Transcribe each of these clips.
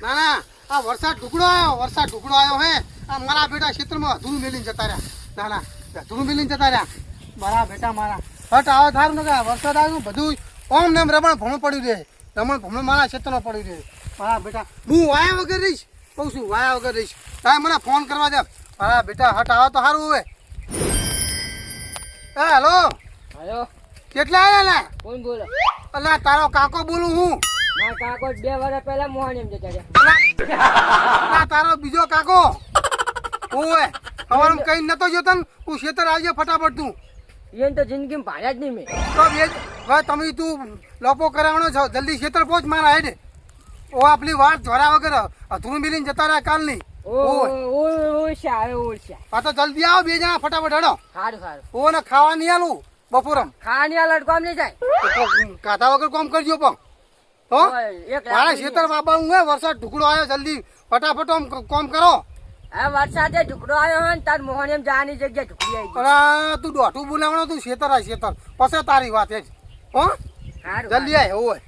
ના ના આ વરસાદ ઢુકડો આવ્યો હે આ મારા બેટા ક્ષેત્રમાં અધૂરું મેલીને જતા રહ્યા ના ના અધૂરું મેલીને જતા રહ્યા મારા બેટા મારા હટ આવે થારું ને વરસાદ આવ્યો બધું ઓમ નેમ રમણ ભમણ પડ્યું રહે રમણ ભમણ મારા ક્ષેત્રમાં પડ્યું રહે મારા બેટા હું વાયા વગર રહીશ કહું છું વાયા વગર રહીશ તારે મને ફોન કરવા દે મારા બેટા હટ આવે તો સારું હવે એ હેલો હાલો કેટલા આવ્યા લા કોણ બોલો? અલા તારો કાકો બોલું હું મારા કાકો 2 વર્ષ પહેલા મોહન એમ જતા રહ્યા. ના તારો બીજો કાકો ઓય હવારમ કઈ નતો જોતો ને હું ખેતર આવજે ફટાફટ તું એને તો જિંદગીમાં ભાડ્યા જ નહીં મેં. તો હવે તમે તું લોપો કરાવવાનો છો જલ્દી ખેતર પહોંચ મારા હેડે ઓ આપણી વાત ધોરા વગર અધૂરું મિલીને જતા રહ્યા કાલની ઓળશા હવે ઓળશા. હા તો જલ્દી આવો બે જણા ફટાફટ હેડો સારું સારું. ઓ ને ખાવા નહીં આલું બપોરમ ખાવાની આ લડકામ નહીં જાય. કાઢા વગર કોમ કરજો પણ હો મારા ખેતર બાબા હું હે વરસાદ ઢુકડો આવ્યો જલ્દી ફટાફટ કોમ કરો હવે વરસાદે ઢુકડો આવ્યો હોય ને તાર મોહન એમ જવાની જગ્યા ઢુકડી આવી ગઈ. અલા તું દોઢું બોલાવણો તું ખેતર આ ખેતર પછી તારી વાત જ હો સારું જલ્દી આય ઓય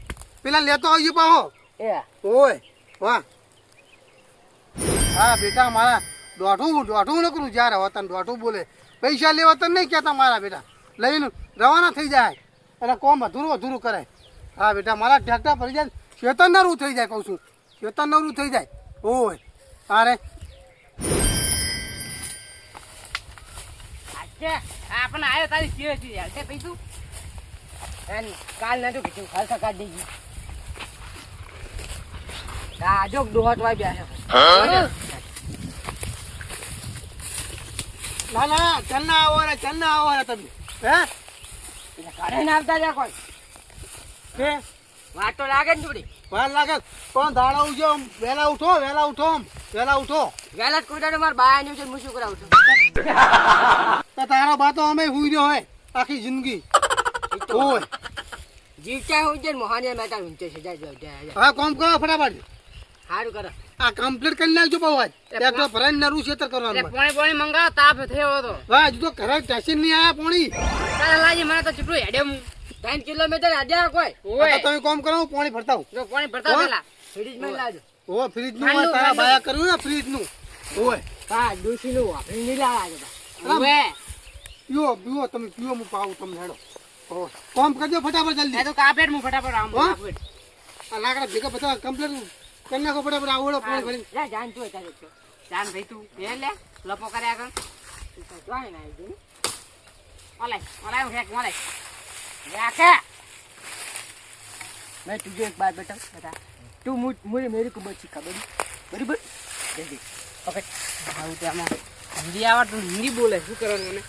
પેલા લેતો આવજો પાહો એ ઓય વાહ હા બેટા મારા દોઢું ન કરું જ્યારે વતન દોઢું બોલે પૈસા લેવા તને નહીં કહેતા મારા બેટા લઈને રવાના થઈ જાય એટલે કોમ અધૂરું કરે હા બેટા મારા ટ્રેક્ટર ભરી જાય ખેતર નરું થઈ જાય કહું છું ખેતર નરું થઈ જાય ઓય અરે આપણે આવ્યો તારી ચીરે ચીરે હાલતે પૈસું કાલ નતું કીધું ખાલસા કાઢી દેજી જો દોહટ વાઈ બેસે ના ના ચન્ના આવો રે તમે હે ઘરે ના આવતા રહ્યા કોઈ કે વાત તો લાગે ને થોડી વાર લાગે પણ દાડા ઉજો વહેલા ઉઠો વહેલા ઉઠો વહેલા જ કોઈ મારા બાયા ની હું શું કરાવું છું તો તારો બા તો અમે હુઈ રહ્યો હોય આખી જિંદગી ઓય જીવતા હું છે મોહાનિયા મેટા ઊંચે છે જાય હા કોમ કરો ફટાફટ સારું કરો આ કમ્પ્લીટ કરી નાખજો બહુ આજ ટ્રેક્ટર ભરાઈને નરું ખેતર કરવાનું પાણી મંગાવો તાપ થયો હતો હા હજુ તો ઘરે સ્ટેશન નહીં આયા પોણી તારે લાજી મને તો ચૂટલું હેડે 3 કિલોમીટર હેડ્યા કોઈ હા તો તમે કોમ કરો હું પાણી ભરતા હું જો પાણી ભરતા પેલા ફ્રીજ માં લાજો ઓ ફ્રીજ નું તારા બાયા કર્યું ને ફ્રીજ નું ઓય હા દોશી નું આપણે નહીં લાવા હવે પીવો તમે પીવો હું પાવું તમને હેડો કોમ કરજો ફટાફટ જલ્દી તો કાપેટ હું ફટાફટ આમ આ લાકડા ભેગા બધા કમ્પ્લીટ કરી નાખો ફટાફટ આવડો પાણી ભરી લે જાન તું જાન ભાઈ તું એ લે લપો કર્યા કર જોઈ ના આવી ઓલાય હેક ઓલાય याके मैं तुझे एक बात बता तू मुझे मेरे को बहुत सिखा बराबर जल्दी ओके आउ ते हम हिंदी आवत तू हिंदी बोले શું કરવાનું મને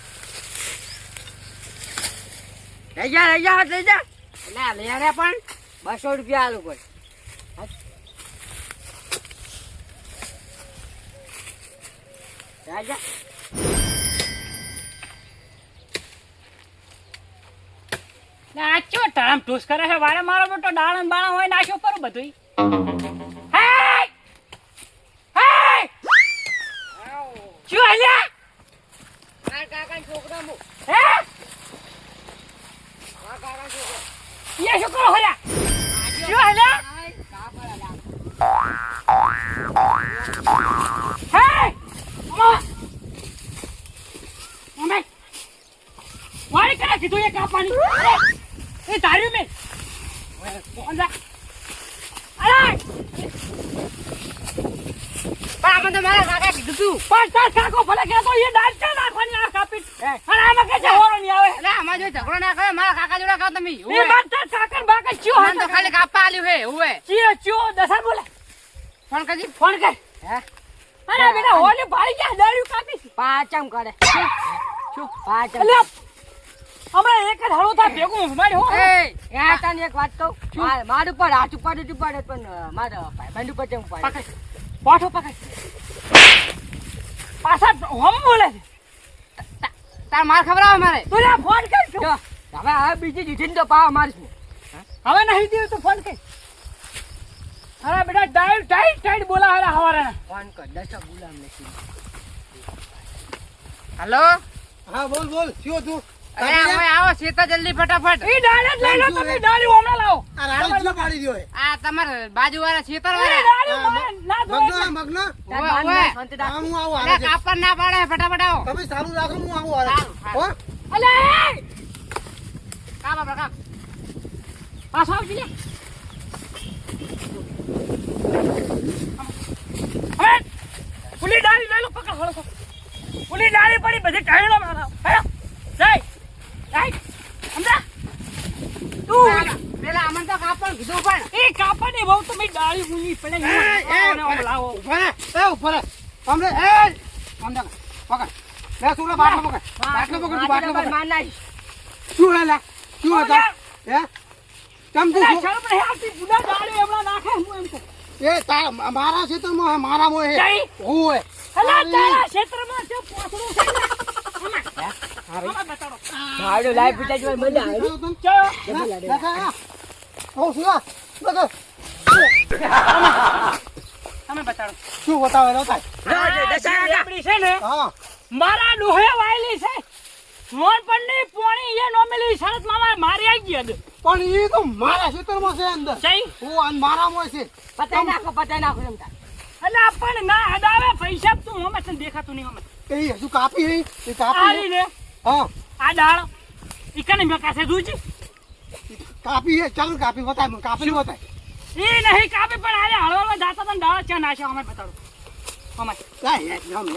લઈ જા લે રે પણ 200 રૂપિયા આલો કોઈ રાજા નાચો તરમ ટૂસ કરે છે વારે મારો બેટો ડાળન બાળા હોય નાખ્યો પર બધું હે શું હાલ્યા માર કાકા છોકરા મુ હે માર કાકા છોકરા ये છોકરો હાલ્યા શું હાલ્યા હે મમ્મી વારે કરે કીધું એ કાપાની એ તારી મે કોણ જા અરે પામા તો મારા કાકા કીધું તું પણ તાર કાકો ભલે કે તો એ દાંત છે નાખવાની આ કાપી અને આમાં કે હોરો ની આવે અરે આમાં જો ઝઘડો ના કરે મારા કાકા જોડે ખાવ તમે એ બાત તાર કાકા બાકા ચિયો મન તો ખાલી કાપા આલ્યું હે ઓએ ચિયો દસા બોલે ફોન કરી ફોન કર હે અરે બેટા હોલી ભાળી ગયા દારૂ કાપી પાચમ કરે શું પાચમ હમણાં એક જ હળો થા ભેગું મારી હો એ યા તને એક વાત કહું માર ઉપર હાથ ઉપર પણ મારા ભાઈબંધ ઉપર કેમ પાડે પકડ પાઠો પકડ પાછા હમ બોલે છે તાર માર ખબર આવે મારે તું લા ફોન કર જો હવે બીજી દીધી તો પાવ મારીશ હવે નહીં દેવું તો ફોન કર અરે બેટા ટાઈટ બોલા હારા હવારે ફોન કર દસ ગુલામ નથી હેલો હા બોલ શું તું અરે હવે આવો શેતા જલ્દી ફટાફટ ઈ ડાળ જ લઈ લો તમે, ડાળી હમણાં લાવો. આ રાડો જ પાડી દ્યો હે. આ તમાર બાજુવાળા શેતર ઈ વાળા ડાળી મારે ના ધોવાય. મગનો ઓવે ઓવે હા, હું આવું અરે હાલે છે. કાપડ ના પાડે ફટાફટ આવો તમે સારું રાખો, હું આવું હાલે છે. હો અલે એ! કાપ આપણે કાપ પાછો આવજી લે. હવે પુલી ડાળી લઈ લો, પકડ હળો. પુલી ડાળી પડી બધી ટાળીનો મારો. હે જય જય સમજા તું પેલા અમન તો કાપડ કીધું પણ એ કાપડની બહુ તમે ડાળી ઊંચી પડે લાવો. ઉભા રહે, એ ઉભા રહે. હમણે એ સમજા પકડ. લે સુલા બાટલો પકડ. બાટલો પકડ, તું બાટલો પકડ. માર નાખ શું હે લા? શું હતા? હે? કેમ તું અરે શું? શરમ નહીં આવતી, બુડા ડાળી હમણાં નાખે હું એમ કહું. એ મારા ક્ષેત્રમાં હે, મારા મોય હે. જય. હું હે. અલા તારા ક્ષેત્રમાં જે પોસડું છે ને, આમાં બતાડો. ભાડો લાઈ પીટા જોઈ મજા આવી ચલો. હો સુલા બગર. તમે બતાડો. શું બતાવે લો તાય? આ જે લેબડી છે ને, હા મારા ડોહે વાયેલી છે. મોન પણની પોણી એ નોમેલી શરત માં મારી આવી ગઈ હતી. પણ એ તો મારા ક્ષેત્રમાં છે અંદર. જઈ. હું અને મારા મોય છે. પતાઈ નાખો એમ થાય એટલે આપણને ના હદાવે પૈસા તું હમે તને દેખાતું નહીં હમે. એ હજુ કાપી હે, એ કાપી આલી હે. ને હા આ ડાળ ઈકને મેં કાસે દૂજી. કાપી હે, ચાલ કાપી બતાય મને, કાપી બતાય. એ નહીં કાપી પણ આલે હળવામાં જાતા તને ડાળ ચા નાખ્યા હમે બતાડો. હમે લાય હમ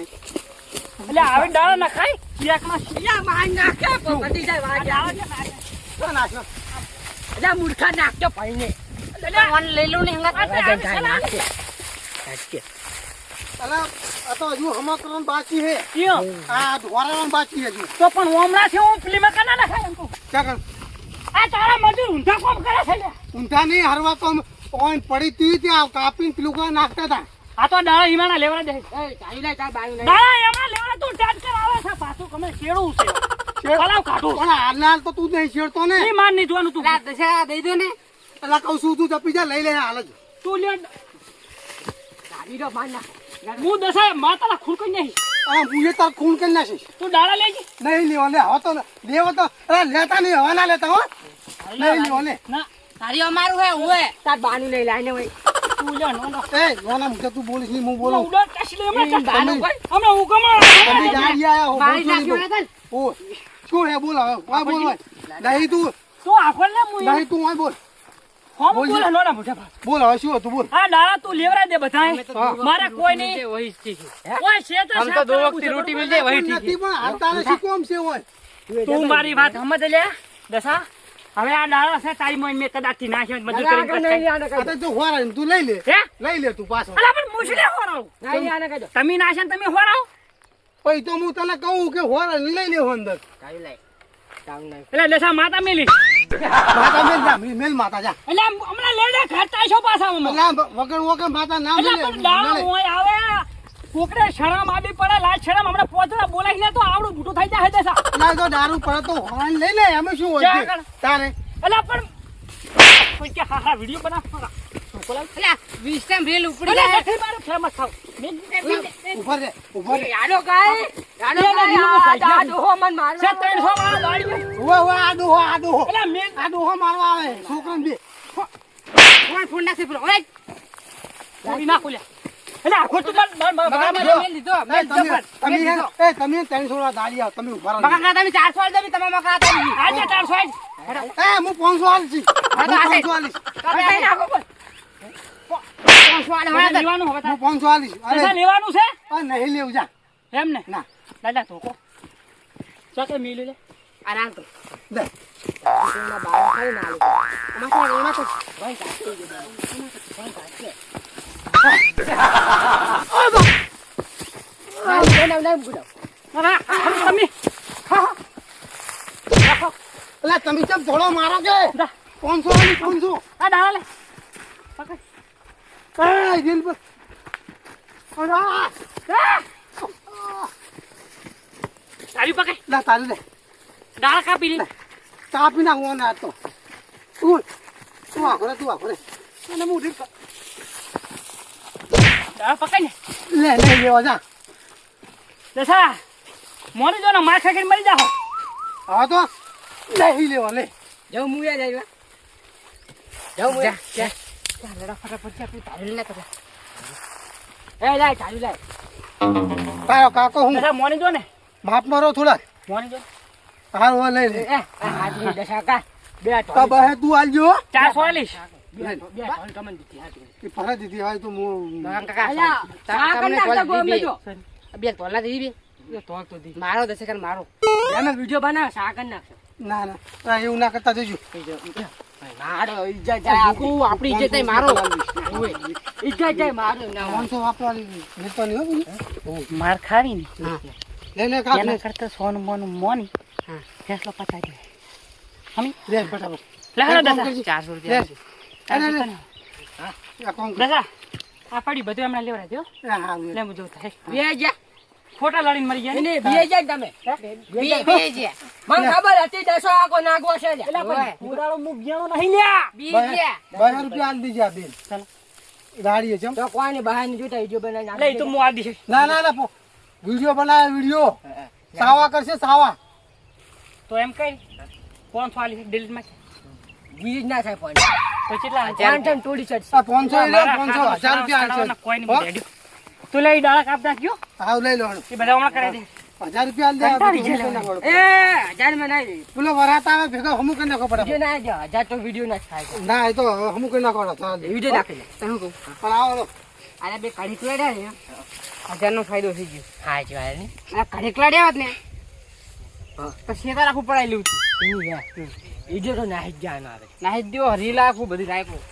એટલે આવી ડાળ ના ખાય એકમાં યા માર નાખે પટી જાય આ વાગે ડાળ છે ને, તો નાખ. એટલે મૂર્ખા નાખજો ભાઈને એટલે વન લઈ લઉં ને હંગા અલા આ તો હજુ હમા કરવાનું બાકી હે. ઈયો. આ ધોરાવાનું બાકી હે હજુ. તો પણ હમણાં છે હું ફિલ્મ કના ના ખાય એમ કહું. ક્યાં આ તારા મજૂર ઊંધા કોમ કરે છે લે. ઊંધા નહીં હરવા તો ઓન પડી તી ત્યાં કાપીને પેલું કોઈ નાખતા હતા. આ તો ડાળા ઈમાના લેવડા દે. એ ચાલી લે ચાલ બાયું નહીં ડાળા એમાં લેવડા તું ટાટ કર આવે છે પાછું કમે કેળું છે. પલાવ કાઢું. પણ હાલ તો તું નહીં છેડતો ને. ઈ માર નહીં જોવાનું તું. એટલે દશા દઈ દો ને એટલે કહું છું તું જપી જા, લઈ લે હાલ જ. તું લે ગાડી રો માર નાખ હું દસાય માતાના ખુરકઈ નહીં. આ મુએ તાર ખૂન કરી નાખીશ. તું ડાળા લેજે. નહીં લેવો લે, હવે તો લેવો તો અરે લેતા નહીં, હવે ના લેતા હો. નહીં લેવો લે. ના તારી અમારું હે ઓએ તાર બાનું લઈ લાઈને હોય તું લે નો નો. એ લોના મુકે તું બોલીશ નહીં, હું બોલું. ઉડા કાશી લે હમણાં બાનું કોઈ હમણાં હું તમે કમા. ગાડી આયા હો, મારી બોલશો નહીં નાખ્યો ને તો. ઓ શું હે બોલ હવે, કોઈ બોલ હોય. નહીં તું, તું આખો લે હું નહીં તું હોય બોલ. હોમ બોલ. બોલે નો ના મોટા ભાઈ. બોલ હવે શું હતું બોલ. આ ડાળા તું લેવરા દે બધાય. હા. મારા કોઈ નહીં. વહી ઠીક કોઈ છે તો હમ તો દો વખત રોટી મિલ જાય વહી ઠીક નથી પણ હાલતા નથી કોમ છે હોય. તું મારી વાત સમજ લે દસા. હવે આ ડાળા છે તારી મોય મેં કદાચ થી નાખ્યો મજૂર કરીને કચાઈ. આ તો જો હોરા ને તું લઈ લે, હે લઈ લે તું પાછો. અલા પણ મુશલે હોરાવ. તમે નાશે ને તમે હોરાવ. પછી તો હું તને કહું કે હોરા ને લઈ લેવો અંદર. એટલે દસા માતા મેલી. માતા મેલ જા, મેલ માતા જા. એટલે હમણાં લેડે ખાતા છો પાછા હમણાં. એટલે વગર વગર માતા ના એટલે મેલે. પણ ડાળો હોય આવે. કોકડે શરમ આવી પડે લાજ શરમ હમણાં પોતરા બોલાવીને તો આવડું મોટું થઈ જાય દસા. ના તો દારૂ પડે તો હોરા ને લઈ લે, એમાં શું હોય છે? ચાલ. તારે એટલે પણ કોઈ કે હા હા વિડિયો બનાવ થોડા. એટલે 20 ટાઈમ રેલ ઉપડી એટલે જાય નથી મારે ફેમસ થાવ. ઉભા રે, ઉભા રે. યાડો ગાય આ ડોહો મન મારવા છે 300 વાળા ગાડી. ઉભા, ઉભા, આ ડોહો, આ ડોહો. એટલે મેં આ ડોહો મારવા આવે છોકરાને બે. ફોન નાખી પેલો ઓય ગાડી ના ખોલ્યા. એટલે આખો તું માર મેલ લીધો એ તમે 300 વાળા દાડી આવો, તમે ઉભા રહો. મકા તમે 400 આલ દે તમે મકા તમે આજે 400 આજ. હું 500 આલીશ. હા, તો હું આશે. 500 આલીશ. કઈ નાખો પણ 400 આલ હવે લેવાનું હવે તારે. હું 500 આલીશ. પૈસા અરે લેવાનું છે આ નહીં લેવું જા. એમ ને ના દાદા ધોકો ચોકે મિલી લે. આરામ કર દે. એના બાળ ખાઈ ના લે અમાર તો ભાઈ કાઢી દે હવે તમે એટલે તમે કેમ થોડો મારો કે જા. 500 આલીશ, 500. આ ડાળા લે પકડ. એ દિલ પર. અરે આ. તારી પકડ. લા તારી લે. ડાળા કાપી લે. કાપી નાખવાનો આ તો. તું આખરે. અને હું રીપ ડાળા પકડ ને લે લેવા જા. દસા મોરી જો ને માર ખાઈને મરી જાઓ. હવે તો લઈ લેવા લે જાઉં હું યાર આવ્યા જાઉં હું જા લડા ફટાફટ આપણે તાળી લે કરે એ લાય તાળી લાય તારો કાકો હું દશા મોની જો ને માપ મારો થોડા મોની જો હારું લઈ લે એ હાજરી દશા કા બે તો ટોળી બહે તું આલજો 440 બે ટોળી તમને દીધી હાટી એ ફરજ દીધી હોય તો હું કાકા અલ્યા, તમને આ કોલ કરી દીધી નાખતા બે ટોલા દીધી બે તો તો દી મારો દશા કર મારો અમે વિડિયો બનાવ શાકન નાખશો ના ના એવું ના કરતા જજો મારો ઇજ્જત જાય આખું આપણી ઇજ્જત જાય મારો ઇજ્જત જાય મારો ના 500 વાપરવાની નીતો નહીં હો બધું. માર ખાવી ને હા લે લે કાપ એના કરતા સોનું મોનું મોની હા ફેસલો પતાવી દે હમી લે ફટાફટ લે હાલો કામ દશા કરજે. 400 લે રૂપિયા લે લે આ કોણ દશા આ પડી બધું હમણાં લેવડા દો હા લે હું જોતા હે બે જા ખોટા લડીને મરી ગયા ને એને બે જા તમે બે જા મને ખબર હતી દસો આકો નાગવો છે એલા ઓય. પણ પુરાણો મુક ગયાનો નહીં લ્યા બે જા 2 રૂપિયા આલ દીજે આ બેન ચાલો ગાડીએ ચમ તો કોઈને બહાર ની જોતા વિડિયો બનાવીને લે ઈ તો હું આ દી ના ના ના વિડિયો બનાવે વિડિયો સાવા કરશે સાવા તો એમ કઈ કોણ ફાલી ડિલીટ માં બીજ ના થાય પણ તો કેટલા પાંચમ તોડી ચડશે આ 500 લે 500 1000 રૂપિયા આલશે કોઈ નહીં દેડ્યું તું લે ઈ ડાળા કાપ નાખ્યો આવ લઈ લો એ બધા હમણાં કરે દે 1000 રૂપિયા આલ દે આ કંટાળી બધું ગયેલા. હમું કરી નાખો. એ હજાર માં નહીં પેલો વરાત આવે ભેગા હમું કરી નાખો વિડિયો પડે ના જાય હજાર તો વિડિયો ના થાય ના એ તો હમું કરી નાખો ચાલ દે. વિડિયો નાખી લે તને કહું પણ આવો લો. આને બે કઢી કલાડ્યા ને હજાર નો ફાયદો થઈ ગયો હા જ વાત ને આ કઢી કલાડ્યા હોત ને તો શેતા રાખવું પડાય લેવું છું વિડિયો તો નાહી જ જાય ના રે નાહી જ દ્યો રીલ આખું બધું રાખ્યું